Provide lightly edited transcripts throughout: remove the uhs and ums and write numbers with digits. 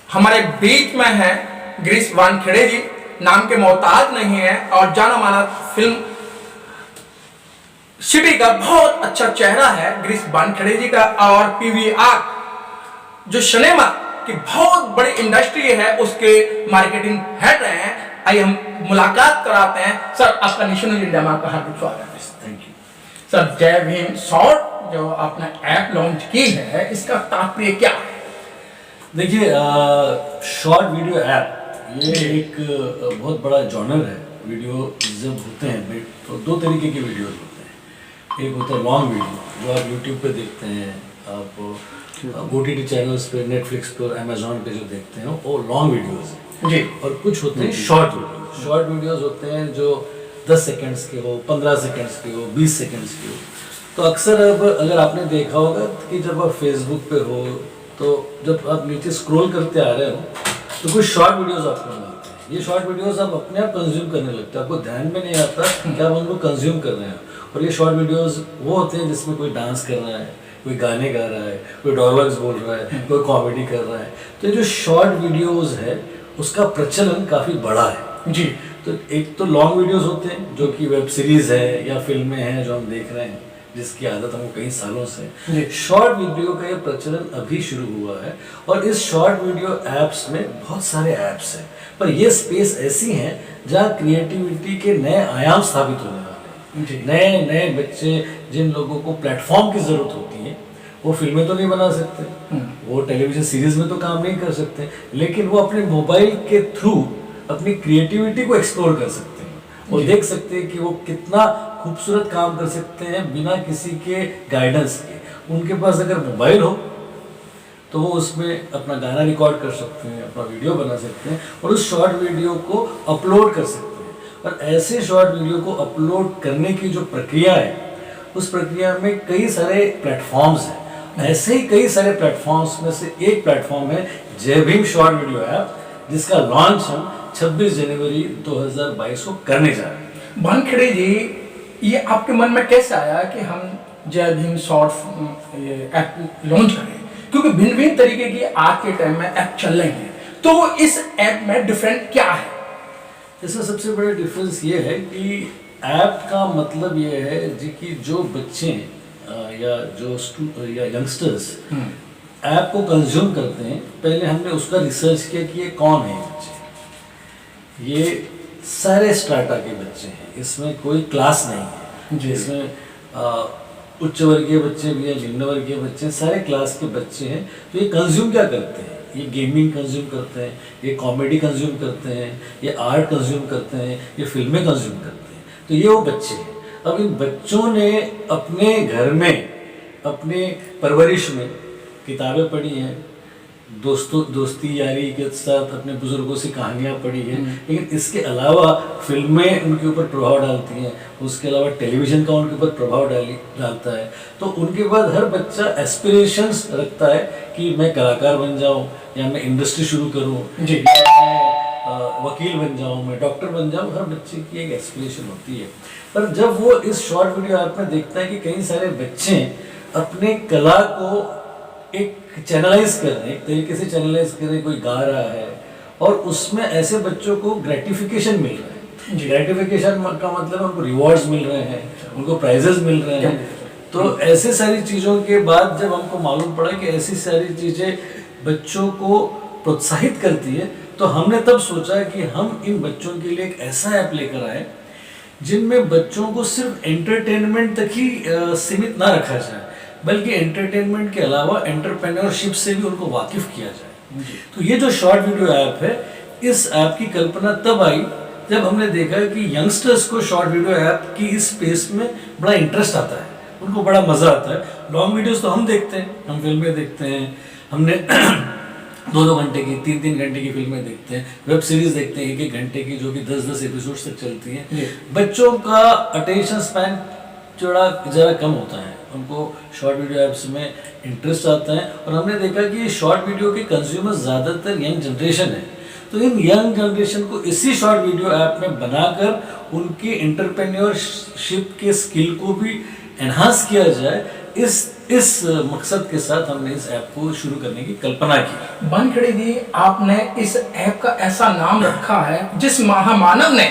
हमारे बीच में है गिरीश वानखेड़े जी, नाम के मोहताज नहीं है और जाना माना फिल्म सिटी का बहुत अच्छा चेहरा है गिरीश वानखेड़े जी का। और पीवीआर जो सिनेमा की बहुत बड़ी इंडस्ट्री है उसके मार्केटिंग हेड रहे हैं। आइए हम मुलाकात कराते हैं। सर, आपका नेशनल इंडिया में आपका हार्दिक स्वागत है। थैंक यू सर, जय भीम शॉर्ट जो आपने ऐप लॉन्च की है, इसका तात्पर्य क्या है? देखिए, शॉर्ट वीडियो ऐप ये एक बहुत बड़ा जॉनर है। वीडियो जब होते हैं तो दो तरीके के वीडियोस होते हैं। एक होता है लॉन्ग वीडियो जो आप यूट्यूब पे देखते हैं, आप OTT चैनल्स पे, नेटफ्लिक्स पे और अमेजोन पे जो देखते हैं वो लॉन्ग वीडियोस हैं जी। और कुछ होते हैं शॉर्ट वीडियोस। शॉर्ट वीडियोस होते हैं जो 10 सेकेंड्स के हो, 15 सेकेंड्स के हो, 20 सेकेंड्स के हो। तो अक्सर अब अगर आपने देखा होगा कि जब आप फेसबुक पे हो तो जब आप नीचे स्क्रॉल करते आ रहे हो तो कुछ शॉर्ट वीडियोस आपको मिलते हैं। ये शॉर्ट वीडियोस आप अपने आप कंज्यूम करने लगते हैं, आपको ध्यान में नहीं आता कि आप उनको कंज्यूम कर रहे हैं। और ये शॉर्ट वीडियोस वो होते हैं जिसमें कोई डांस कर रहा है, कोई गाने गा रहा है, कोई डायलॉग्स बोल रहा है, कोई कॉमेडी कर रहा है। तो जो शॉर्ट वीडियोस है उसका प्रचलन काफ़ी बड़ा है जी। तो एक तो लॉन्ग वीडियोस होते हैं जो कि वेब सीरीज़ है या फिल्में हैं जो हम देख रहे हैं, जिसकी आदत हमको कई सालों से। शॉर्ट वीडियो का ये प्रचलन अभी शुरू हुआ है और इस शॉर्ट वीडियो ऐप्स में बहुत सारे ऐप्स हैं, पर ये स्पेस ऐसी है जहाँ क्रिएटिविटी के नए आयाम स्थापित होने वाले हैं। नए नए बच्चे जिन लोगों को प्लेटफॉर्म की ज़रूरत होती है वो फिल्में तो नहीं बना सकते, वो टेलीविज़न सीरीज में तो काम नहीं कर सकते, लेकिन वो अपने मोबाइल के थ्रू अपनी क्रिएटिविटी को एक्सप्लोर कर सकते हैं। वो देख सकते हैं कि वो कितना खूबसूरत काम कर सकते हैं बिना किसी के गाइडेंस के। उनके पास अगर मोबाइल हो तो वो उसमें अपना गाना रिकॉर्ड कर सकते हैं, अपना वीडियो बना सकते हैं और उस शॉर्ट वीडियो को अपलोड कर सकते हैं। और ऐसे शॉर्ट वीडियो को अपलोड करने की जो प्रक्रिया है उस प्रक्रिया में कई सारे प्लेटफॉर्म्स हैं। ऐसे ही कई सारे प्लेटफॉर्म्स में से एक प्लेटफॉर्म है जय भीम शॉर्ट वीडियो ऐप, जिसका लॉन्च हम 26 जनवरी 2022 को करने जा रहे हैं। वानखेड़े जी, ये आपके मन में कैसे आया कि हम जय भीम शॉर्ट ये ऐप लॉन्च करें? क्योंकि भिन्न भिन्न तरीके की आज के टाइम में ऐप चल रही हैं, तो इस ऐप में डिफरेंट क्या है? इसमें सबसे बड़ा डिफरेंस ये है कि ऐप का मतलब ये है जी कि जो बच्चे या या यंगस्टर्स ऐप को कंज्यूम करते हैं, पहले हमने उसका रिसर्च किया कि ये कौन है बच्चे। ये सारे स्ट्राटा के बच्चे हैं, इसमें कोई क्लास नहीं है। इसमें उच्च वर्गीय बच्चे भी हैं, निम्न वर्गीय बच्चे हैं, सारे क्लास के बच्चे हैं। तो ये कंज्यूम क्या करते हैं? ये गेमिंग कंज्यूम करते हैं, ये कॉमेडी कंज्यूम करते हैं, ये आर्ट कंज्यूम करते हैं, ये फिल्में कंज्यूम करते हैं। तो ये वो बच्चे हैं। अब इन बच्चों ने अपने घर में, अपने परवरिश में किताबें पढ़ी हैं, दोस्ती यारी के साथ अपने बुजुर्गों से कहानियाँ पढ़ी हैं, लेकिन इसके अलावा फिल्में उनके ऊपर प्रभाव डालती हैं, उसके अलावा टेलीविज़न का उनके ऊपर प्रभाव डालता है। तो उनके बाद हर बच्चा एस्पिरेशंस रखता है कि मैं कलाकार बन जाऊँ या मैं इंडस्ट्री शुरू करूँ जी, वकील बन जाऊँ, मैं डॉक्टर बन जाऊँ। हर बच्चे की एक एस्पिरेशन होती है। पर जब वो इस शॉर्ट वीडियो ऐप में देखता है कि कई सारे बच्चे अपने कला को एक चैनलाइज कर रहे हैं, एक तरीके से चैनलाइज कर रहे हैं, कोई गा रहा है और उसमें ऐसे बच्चों को ग्रेटिफिकेशन मिल रहा है। ग्रेटिफिकेशन का मतलब उनको रिवॉर्ड्स मिल रहे हैं, उनको प्राइजेस मिल रहे हैं। तो ऐसे सारी चीज़ों के बाद जब हमको मालूम पड़ा कि ऐसी सारी चीज़ें बच्चों को प्रोत्साहित करती है, तो हमने तब सोचा कि हम इन बच्चों के लिए एक ऐसा ऐप लेकर आए जिनमें बच्चों को सिर्फ एंटरटेनमेंट तक ही सीमित ना रखा जाए, बल्कि एंटरटेनमेंट के अलावा एंटरप्रेन्योरशिप से भी उनको वाकिफ किया जाए। तो ये जो शॉर्ट वीडियो ऐप है, इस ऐप की कल्पना तब आई जब हमने देखा कि यंगस्टर्स को शॉर्ट वीडियो ऐप की इस स्पेस में बड़ा इंटरेस्ट आता है, उनको बड़ा मज़ा आता है। लॉन्ग वीडियोस तो हम देखते हैं, हम फिल्में देखते हैं, हमने 2-2 घंटे की, 3-3 घंटे की फिल्में देखते हैं, वेब सीरीज देखते हैं 1-1 घंटे की जो कि 10-10 एपिसोड्स तक चलती हैं। बच्चों का अटेंशन स्पैन ज़रा कम होता है, उनको शॉर्ट वीडियो ऐप्स में इंटरेस्ट आता है। और हमने देखा कि ये शॉर्ट वीडियो के कंज्यूमर्स ज़्यादातर यंग जनरेशन है। तो इन यंग जनरेशन को इसी शॉर्ट वीडियो ऐप में बनाकर उनकी एंटरप्रेन्योरशिप के स्किल को भी एनहांस किया जाए, इस इस मकसद के साथ हमने इस ऐप को शुरू करने की कल्पना की। बनखड़े जी, आपने इस ऐप का ऐसा नाम रखा है जिस महामानव ने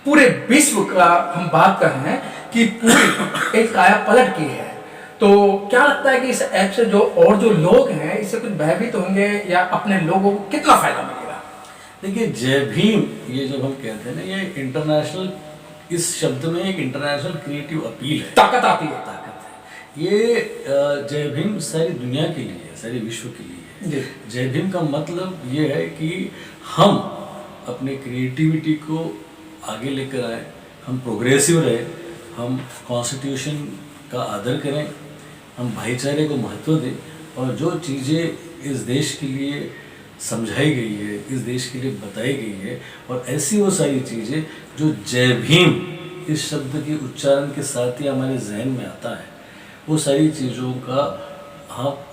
पूरे विश्व का हम बात कर रहे हैं कि पूरी एक काया पलट की है। तो क्या लगता है कि इस ऐप से जो लोग हैं इससे कुछ भयभीत होंगे या अपने लोगों को कितना फायदा मिलेगा? देखिए, जय भीम ये जब हम कहते हैं ना, ये इंटरनेशनल, इस शब्द में एक इंटरनेशनल क्रिएटिव अपील है, ताकत आती है। ताकत है। ये जय भीम सारी दुनिया के लिए है, सारी विश्व के लिए है। जय भीम का मतलब ये है कि हम अपने क्रिएटिविटी को आगे लेकर आए, हम प्रोग्रेसिव रहे, हम कॉन्स्टिट्यूशन का आदर करें, हम भाईचारे को महत्व दें, और जो चीज़ें इस देश के लिए समझाई गई है, इस देश के लिए बताई गई है, और ऐसी वो सारी चीज़ें जो जय भीम इस शब्द के उच्चारण के साथ ही हमारे जहन में आता है, वो सारी चीज़ों का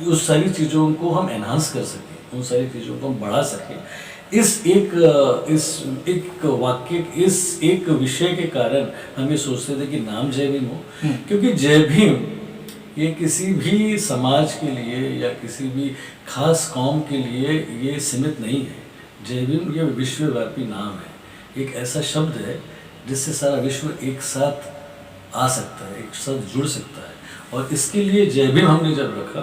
उस सारी चीज़ों को हम एनहांस कर सकें, उन सारी चीज़ों को हम बढ़ा सकें। इस एक वाक्य, इस एक विषय के कारण हम ये सोचते थे कि नाम जय भीम हो, क्योंकि जय भीम ये किसी भी समाज के लिए या किसी भी खास कौम के लिए ये सीमित नहीं है। जय भीम ये विश्वव्यापी नाम है, एक ऐसा शब्द है जिससे सारा विश्व एक साथ आ सकता है, एक साथ जुड़ सकता है। और इसके लिए जय भीम हमने जब रखा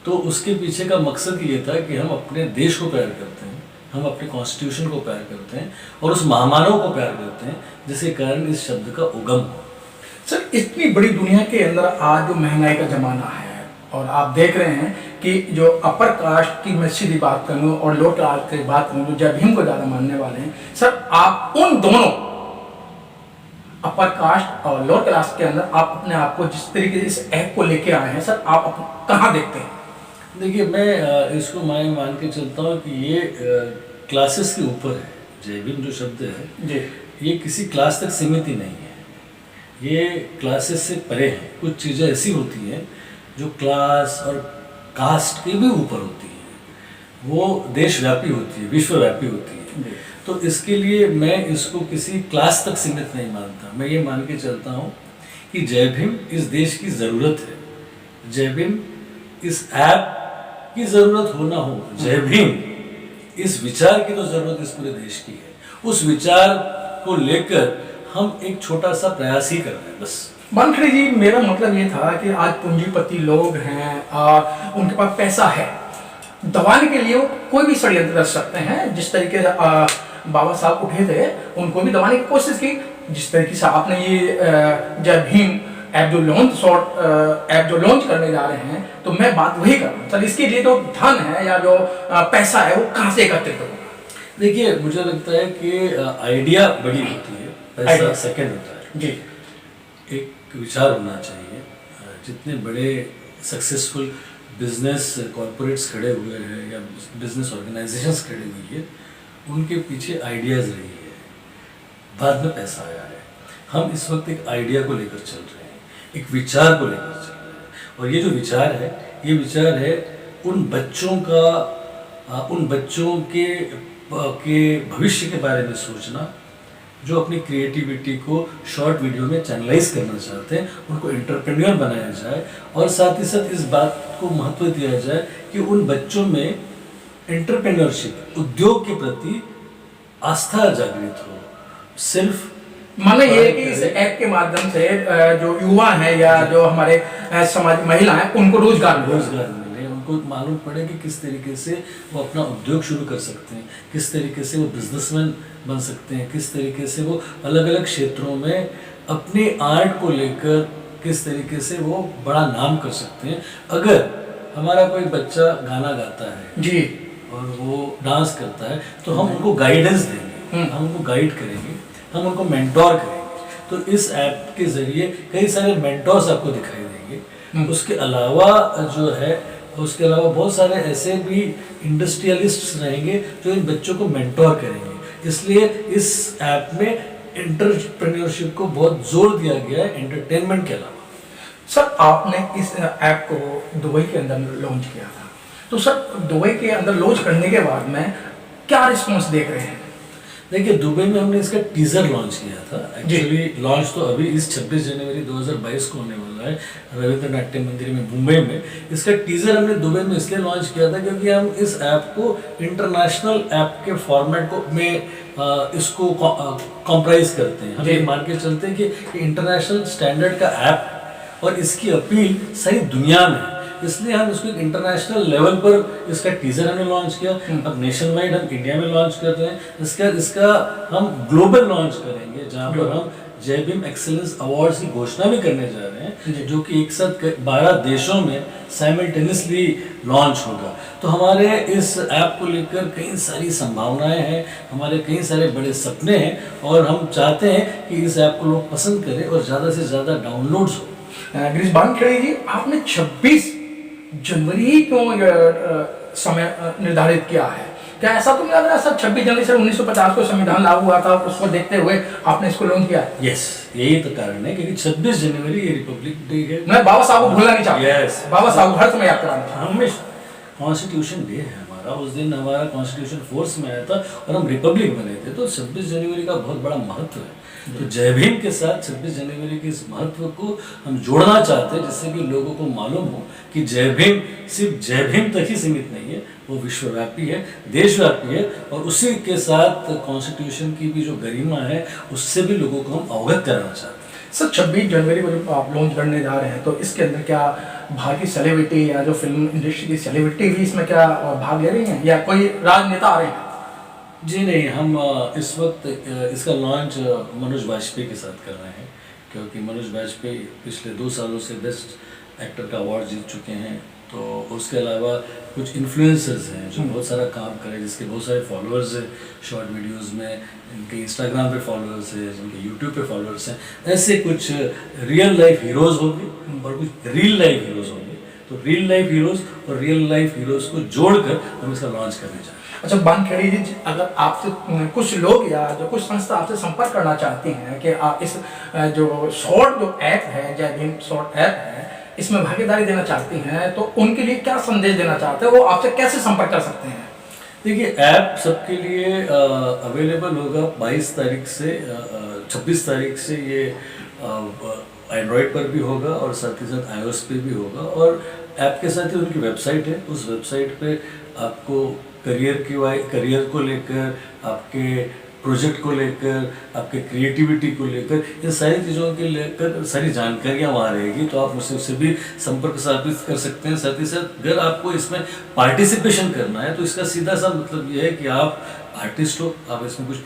तो उसके पीछे का मकसद ये था कि हम अपने देश को प्यार करते हैं, हम अपने कॉन्स्टिट्यूशन को प्यार करते हैं, और उस महामानव को प्यार करते हैं जिसके कारण इस शब्द का उगम हो। सर, इतनी बड़ी दुनिया के अंदर आज जो महंगाई का ज़माना है, और आप देख रहे हैं कि जो अपर कास्ट की मैं सीधी बात करूँ और लोअर कास्ट की बात करूँ, जो जय भीम को ज़्यादा मानने वाले हैं, सर आप उन दोनों अपर कास्ट और लोअर क्लास के अंदर आप अपने आप को जिस तरीके से इस ऐप को लेके आए हैं, सर आप कहाँ देखते हैं? देखिए, मैं इसको मान के चलता हूँ कि ये क्लासेस के ऊपर है। जय भीम जो शब्द है जी, ये किसी क्लास तक सीमित ही नहीं है, ये क्लासेस से परे हैं। कुछ चीज़ें ऐसी होती हैं जो क्लास और कास्ट के भी ऊपर होती हैं, वो देशव्यापी होती है, विश्वव्यापी होती है। तो इसके लिए मैं इसको किसी क्लास तक सीमित नहीं मानता। मैं ये मान के चलता हूँ कि जय भीम इस देश की ज़रूरत है, जय भीम इस ऐप की ज़रूरत हो ना हो, जय भीम इस विचार की तो ज़रूरत इस पूरे देश की है। उस विचार को लेकर हम एक छोटा सा प्रयास ही कर रहे हैं, बस। बनखड़े जी, मेरा मतलब ये था कि आज पूंजीपति लोग हैं और उनके पास पैसा है, दबाने के लिए वो कोई भी षड्यंत्र कर सकते हैं। जिस तरीके से बाबा साहब उठे थे, उनको भी दबाने की कोशिश की। जिस तरीके से आपने ये जय भीम ऐप जो लॉन्च करने जा रहे हैं, तो मैं बात वही कर रहा हूँ सर, इसके लिए जो धन है या जो पैसा है वो कहाँ से एकत्रित होगा? देखिए, मुझे लगता है कि आइडिया बड़ी होती है, पैसा सेकंड होता है। जी, एक विचार होना चाहिए। जितने बड़े सक्सेसफुल बिजनेस कॉरपोरेट्स खड़े हुए हैं या बिजनेस ऑर्गेनाइजेशंस खड़े हुई है, उनके पीछे आइडियाज़ रही है, बाद में पैसा आया है। हम इस वक्त एक आइडिया को लेकर चल रहे हैं, एक विचार को लेकर चल रहे हैं, और ये जो विचार है, ये विचार है उन बच्चों का, उन बच्चों के भविष्य के बारे में सोचना जो अपनी क्रिएटिविटी को शॉर्ट वीडियो में चैनलाइज करना चाहते हैं, उनको एंटरप्रेन्योर बनाया जाए, और साथ ही साथ इस बात को महत्व दिया जाए कि उन बच्चों में एंटरप्रेन्योरशिप, उद्योग के प्रति आस्था जागृत हो। सिर्फ माने ये है कि इस ऐप के माध्यम से जो युवा हैं या जो हमारे समाज महिला हैं, उनको रोजगार मिले, उनको मालूम पड़े कि किस तरीके से वो अपना उद्योग शुरू कर सकते हैं, किस तरीके से वो बिजनेसमैन बन सकते हैं, किस तरीके से वो अलग अलग क्षेत्रों में अपने आर्ट को लेकर किस तरीके से वो बड़ा नाम कर सकते हैं। अगर हमारा कोई बच्चा गाना गाता है जी और वो डांस करता है, तो हम उनको गाइडेंस देंगे, हम उनको गाइड करेंगे, हम उनको मेंटोर करेंगे। तो इस ऐप के ज़रिए कई सारे मेंटोर्स आपको दिखाई देंगे। उसके अलावा जो है, उसके अलावा बहुत सारे ऐसे भी इंडस्ट्रियलिस्ट्स रहेंगे जो इन बच्चों को मेंटोर करेंगे। इसलिए इस ऐप में एंटरप्रेन्योरशिप को बहुत जोर दिया गया है, एंटरटेनमेंट के अलावा। सर, आपने इस ऐप को दुबई के अंदर लॉन्च किया था, तो सर दुबई के अंदर लॉन्च करने के बाद में क्या रिस्पॉन्स देख रहे हैं? देखिए दुबई में हमने इसका टीजर लॉन्च किया था। एक्चुअली लॉन्च तो अभी इस 26 जनवरी 2022 को होने वाला है रविंद्र नाट्य मंदिर में मुंबई में। इसका टीजर हमने दुबई में इसलिए लॉन्च किया था क्योंकि हम इस ऐप को इंटरनेशनल ऐप के फॉर्मेट को में इसको कॉम्प्राइज करते हैं। हम ये मान के चलते हैं कि इंटरनेशनल स्टैंडर्ड का ऐप और इसकी अपील सारी दुनिया में, इसलिए हम इसको इंटरनेशनल लेवल पर इसका टीजर हमने लॉन्च किया। अब नेशन वाइड हम इंडिया में लॉन्च कर रहे हैं। इसका हम ग्लोबल लॉन्च करेंगे जहां पर हम जय भीम एक्सीलेंस अवार्ड्स की घोषणा भी करने जा रहे हैं, जो कि एक साथ 12 देशों में साइमल्टेनियसली लॉन्च होगा। तो हमारे इस ऐप को लेकर कई सारी संभावनाएं हैं, हमारे कई सारे बड़े सपने हैं और हम चाहते हैं कि इस ऐप को लोग पसंद करें और ज़्यादा से ज़्यादा डाउनलोड्स हो। गिरीश वानखेड़े जी, आपने 26 जनवरी ही क्यों समय निर्धारित किया है? क्या ऐसा तो नहीं लग रहा सर 26 जनवरी से 1950 को संविधान लागू हुआ था, उसको देखते हुए आपने इसको लॉन्च किया है? यस, यही तो कारण है क्योंकि 26 जनवरी ये रिपब्लिक डे है। मैं बाबा साहब को भूलना नहीं चाहता। यस, बाबा साहब हर समय याद कराना चाहता। हमेशा कॉन्स्टिट्यूशन डे है हमारा, उस दिन हमारा कॉन्स्टिट्यूशन फोर्स में आया था और हम रिपब्लिक बने थे, तो 26 जनवरी का बहुत बड़ा महत्व है। तो जय भीम के साथ 26 जनवरी के इस महत्व को हम जोड़ना चाहते हैं, जिससे कि लोगों को मालूम हो कि जय भीम सिर्फ जय भीम तक ही सीमित नहीं है, वो विश्वव्यापी है, देशव्यापी है और उसी के साथ कॉन्स्टिट्यूशन की भी जो गरिमा है उससे भी लोगों को हम अवगत कराना चाहते हैं। सर 26 जनवरी को जब आप लॉन्च करने जा रहे हैं तो इसके अंदर क्या बाहर की सेलिब्रिटी या जो फिल्म इंडस्ट्री की सेलिब्रिटी भी इसमें क्या भाग ले रही हैं या कोई राजनेता आ रहे हैं? जी नहीं, हम इस वक्त इसका लॉन्च मनोज वाजपेयी के साथ कर रहे हैं, क्योंकि मनोज वाजपेयी पिछले 2 सालों से बेस्ट एक्टर का अवार्ड जीत चुके हैं। तो उसके अलावा कुछ इन्फ्लुएंसर्स हैं जो बहुत सारा काम करें, जिसके बहुत सारे फॉलोअर्स हैं शॉर्ट वीडियोस में, इनके इंस्टाग्राम पे फॉलोअर्स हैं, जिनके यूट्यूब पे फॉलोअर्स हैं। ऐसे कुछ रियल लाइफ हीरोज़ होंगे और कुछ रियल लाइफ हीरोज़ होंगे। तो रियल लाइफ हीरोज़ और रियल लाइफ हीरोज़ को जोड़कर हम इसका लॉन्च करने जा रहे हैं। अच्छा वानखेड़े जी, अगर आपसे कुछ लोग या जो कुछ संस्था आपसे संपर्क करना चाहती हैं कि आप इस जो शॉर्ट जो ऐप है, जय भीम शॉर्ट ऐप है, इसमें भागीदारी देना चाहती हैं, तो उनके लिए क्या संदेश देना चाहते हैं? वो आपसे कैसे संपर्क कर सकते हैं? देखिए, ऐप सबके लिए अवेलेबल होगा 22 तारीख से 26 तारीख से। ये एंड्रॉयड पर भी होगा और साथ ही साथ iOS पे भी होगा। और ऐप के साथ ही उनकी वेबसाइट है, उस वेबसाइट पे आपको करियर को लेकर, आपके प्रोजेक्ट को लेकर, आपके क्रिएटिविटी को लेकर, इन सारी चीज़ों के लेकर सारी जानकारियाँ वहाँ रहेगी। तो आप मुझसे उससे भी संपर्क स्थापित कर सकते हैं। साथ ही साथ अगर आपको इसमें पार्टिसिपेशन करना है तो इसका सीधा सा मतलब ये है कि आप आर्टिस्ट हो, आप इसमें कुछ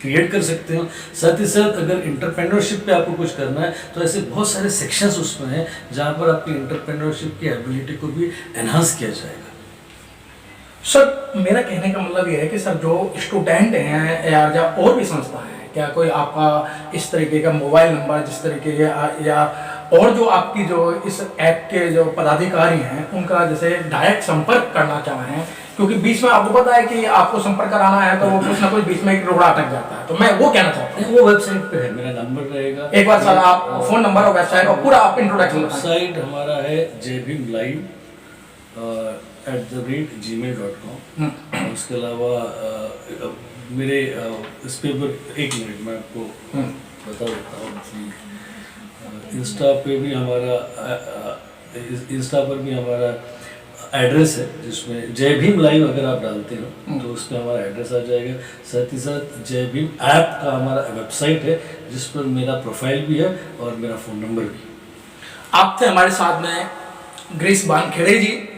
क्रिएट कर सकते हो। साथ ही साथ अगर इंटरप्रेन्योरशिप पे आपको कुछ करना है तो ऐसे बहुत सारे सेक्शंस उसमें हैं जहाँ पर आपकी इंटरप्रेन्योरशिप की एबिलिटी को भी एनहांस किया जाएगा। सर मेरा कहने का मतलब ये है कि सर जो स्टूडेंट हैं या और भी संस्था है, क्या कोई आपका इस तरीके का मोबाइल नंबर जिस तरीके या और जो आपकी जो इस ऐप के जो पदाधिकारी हैं उनका जैसे डायरेक्ट संपर्क करना चाहें, क्योंकि बीच में आपको पता है कि आपको संपर्क कराना है तो वो कुछ ना कुछ बीच में एक रोड़ा अटक जाता है, तो मैं वो कहना चाहता हूँ। वो वेबसाइट पे है, मेरा नंबर रहेगा। एक बार सर आप फोन नंबर और वेबसाइट और पूरा आप इंट्रोडक्शन। वेबसाइट हमारा है jbhimlive@gmail.com। उसके अलावा मेरे इस पे एक मिनट मैं आपको बता देता हूँ कि इंस्टा पर भी हमारा एड्रेस है, जिसमें जय भीम लाइव अगर आप डालते हो तो उस पर हमारा एड्रेस आ जाएगा। साथ ही साथ जय भीम ऐप का हमारा वेबसाइट है जिस पर मेरा प्रोफाइल भी है और मेरा फ़ोन नंबर भी। आप थे हमारे साथ में गिरीश वानखेड़े जी।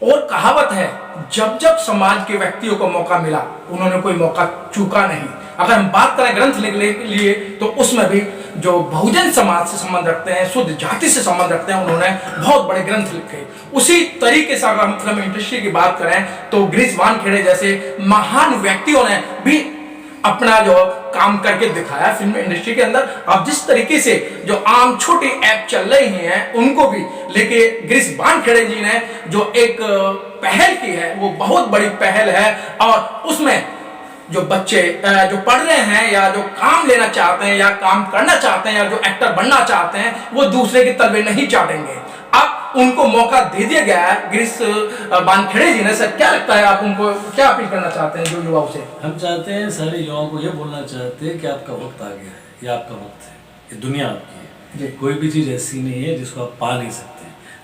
और कहावत है, जब जब समाज के व्यक्तियों को मौका मिला उन्होंने कोई मौका चूका नहीं। अगर हम बात करें ग्रंथ लिखने के लिए तो उसमें भी जो बहुजन समाज से संबंध रखते हैं, शुद्ध जाति से संबंध रखते हैं, उन्होंने बहुत बड़े ग्रंथ लिखे। उसी तरीके से अगर हम फिल्म इंडस्ट्री की बात करें तो गिरीश वानखेड़े जैसे महान व्यक्तियों ने भी अपना जो काम करके दिखाया फिल्म इंडस्ट्री के अंदर। अब जिस तरीके से जो आम छोटी ऐप चल रही हैं उनको भी लेके गिरीश वानखेड़े जी ने जो एक पहल की है वो बहुत बड़ी पहल है। और उसमें जो बच्चे जो पढ़ रहे हैं या जो काम लेना चाहते हैं या काम करना चाहते हैं या जो एक्टर बनना चाहते हैं वो दूसरे के तलवे नहीं चाटेंगे। अब उनको मौका दे दिया गया है गिरीश वानखेड़े जी ने। सर क्या लगता है, आप उनको क्या अपील करना चाहते हैं जो युवाओं से? हम चाहते हैं, सारे युवाओं को ये बोलना चाहते हैं कि आपका वक्त आ गया है, ये आपका वक्त है, ये दुनिया आपकी है। कोई भी चीज़ ऐसी नहीं है जिसको आप पा नहीं सकते।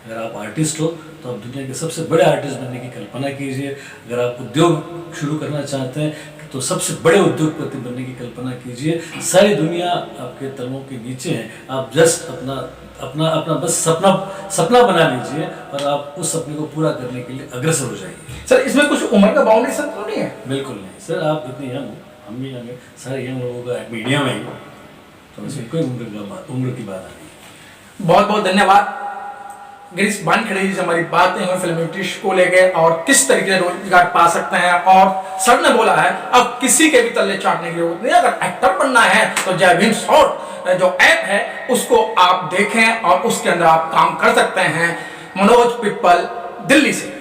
अगर आप आर्टिस्ट हो तो आप दुनिया के सबसे बड़े आर्टिस्ट बनने की कल्पना कीजिए। अगर आप उद्योग शुरू करना चाहते हैं तो सबसे बड़े उद्योगपति बनने की कल्पना कीजिए। सारी दुनिया आपके कदमों के नीचे है। आप जस्ट अपना अपना अपना बस सपना बना लीजिए और आप उस सपने को पूरा करने के लिए अग्रसर हो जाइए। सर इसमें कुछ उम्र का बाउंडेशन तो नहीं है? बिल्कुल नहीं सर, आप इतने यंग हो, हम भी यंग हैं, सारे यंग लोगों का एक मीडियम है, तो इसमें कोई उम्र की बात नहीं। बहुत बहुत धन्यवाद गिरीश वानखेड़े जी से हमारी बातें हुई फिल्म इंडस्ट्री को लेके और किस तरीके से रोजगार पा सकते हैं। और सर ने बोला है अब किसी के भी तल्ले चाटने की जरूरत नहीं, अगर एक्टर बनना है तो जय भीम शॉर्ट जो ऐप है उसको आप देखें और उसके अंदर आप काम कर सकते हैं। मनोज पिप्पल, दिल्ली से।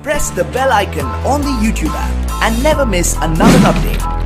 Press the bell icon on the YouTube app and never miss another update.